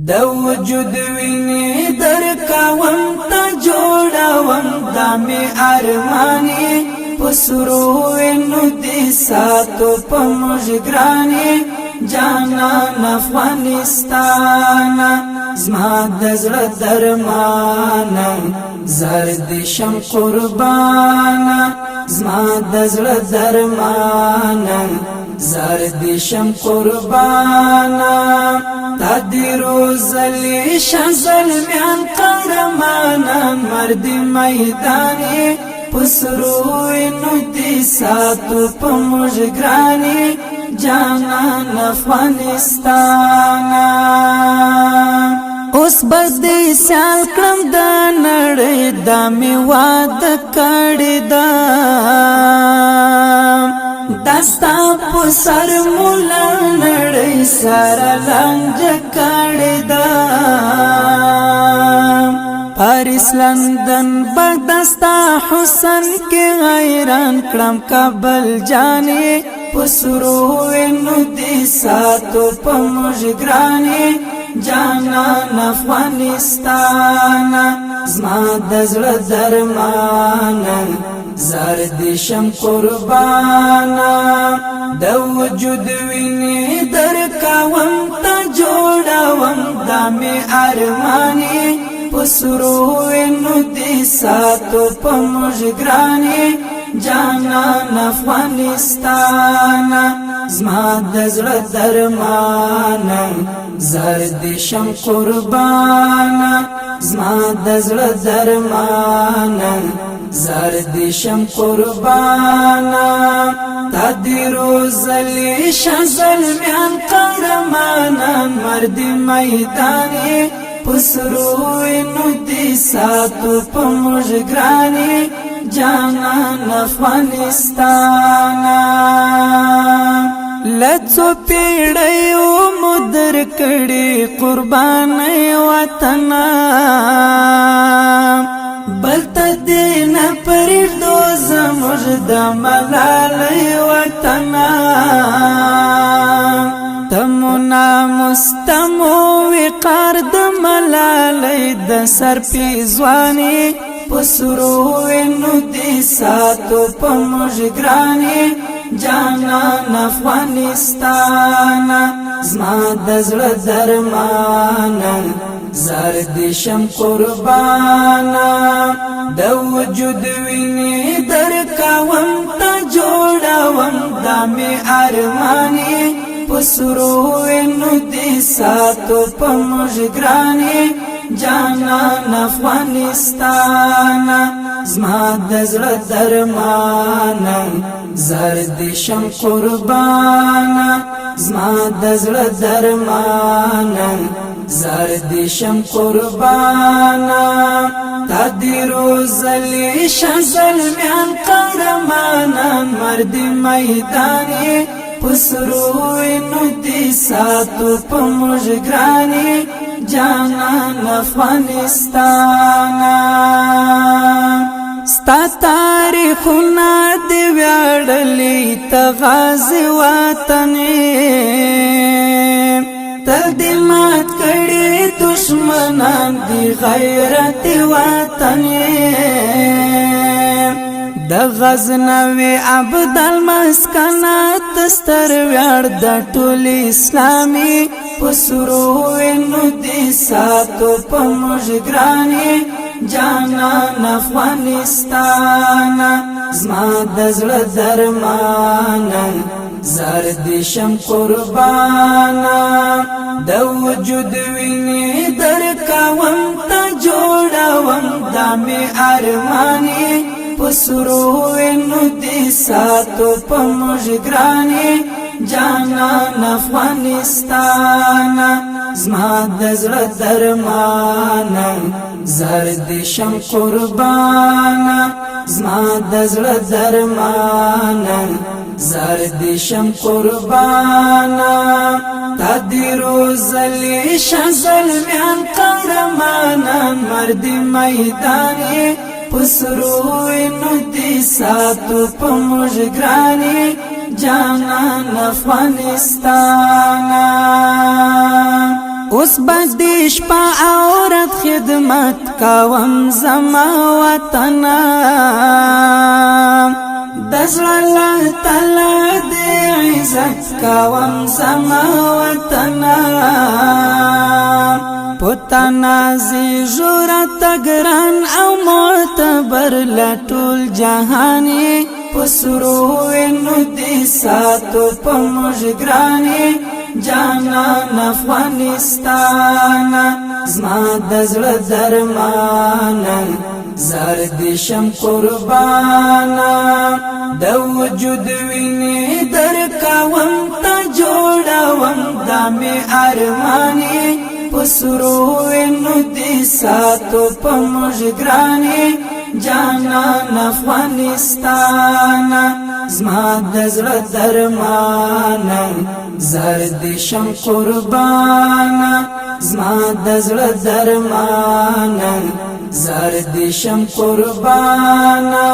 د وجود ویني درکوم ته جوړوم دا می ارمانی پسرو وینو دي ساتو په مجګرانی جانان افغانستان زما د زړه درمان زرد شم قربان زما د زړه درمان زرد شم قربان تدیرو زلی شزل میان قهرمان مرد میدانی پسرو وینو دي ساتو په مجګرانی جانان افغانستان اوس بدې سال کړم د نړۍ د می واده کړی دا دستا په سر مولا نړۍ سره لنج کړی دا پاریس لندن بغداد حسن کې حیران کړم کابل جانې پسرو وینو دي ساتو په مجګرانی جانان افغانستان زما د زړه درمان زرد شم قربان د وجود ویني درکوم ته جوړوم دا می ارمانی پسرو وینو دي ساتو په مجګرانی جانان افغانستان زما د زړه درمان زرد شم قربان زما د زړه درمان زرد شم قربان تدیرو زلی شزل میان قهرمان مرد میدانی پسرو وینو دي ساتو په مجګرانی جانان افغانستان لڅو پیړیو مدر کړي قرباني وطن بلته دین پر دوز مجد ملالي وطن تمنا مستمو وقار د ملالي د سر پیزوانی پسرو وینو دي ساتو په مجګرانی جانان افغانستان زما د زړه درمان زرد شم قربان د وجود ویني درکوم ته جوړوم دا می ارمانی پسرو وینو دي ساتو په مجګرانی جانان افغانستان زما د زړه درمان زرد شم قربان زما د زړه درمان زرد شم قربان تدیرو زلی شزل میان قهرمان مرد میدانی پسرو وینو دي ساتو په مجګرانی جانان افغانستان ستا تاریخونه دی ویاړلی ته غازی وطنې تل دې مات کړي دشمنان دی غیرت وطنې د غزنوي عبدالمسکنات ستر ویاړ د ټول اسلامي پسرو وینو دي ساتو په مجګرانی جانان افغانستان زما د زړه درمان زرد شم قربان د وجود ویني درکوم ته جوړوم دا می ارمانی پسرو وینو دي ساتو په مجګرانی جانان افغانستان زما د زړه درمان زرد شم قربان زما د زړه درمان زرد شم قربان تدیرو زلی شزل میان قهرمان مرد میدانی پسرو وینو دي ساتو په مجګرانی جانان افغانستان اوس بدیش پا عورت خدمت کوم زما وطنا دزل اللہ تعالی دی عزت کوم زما وطنا پتنازی جورت گران او معتبر لطول جهانی پسروینو دی ساتو پا مجگرانی جانان افغانستان زما دزل درمانا زردشم قربانا د وجود ویني درکوم تا جوړوم دامي ارماني پسرو وینو دي ساتو په مجګراني جانان افغانستان زما د زړه درمانا زردشم قربانا زما د زړه درمانا زردشم قربانا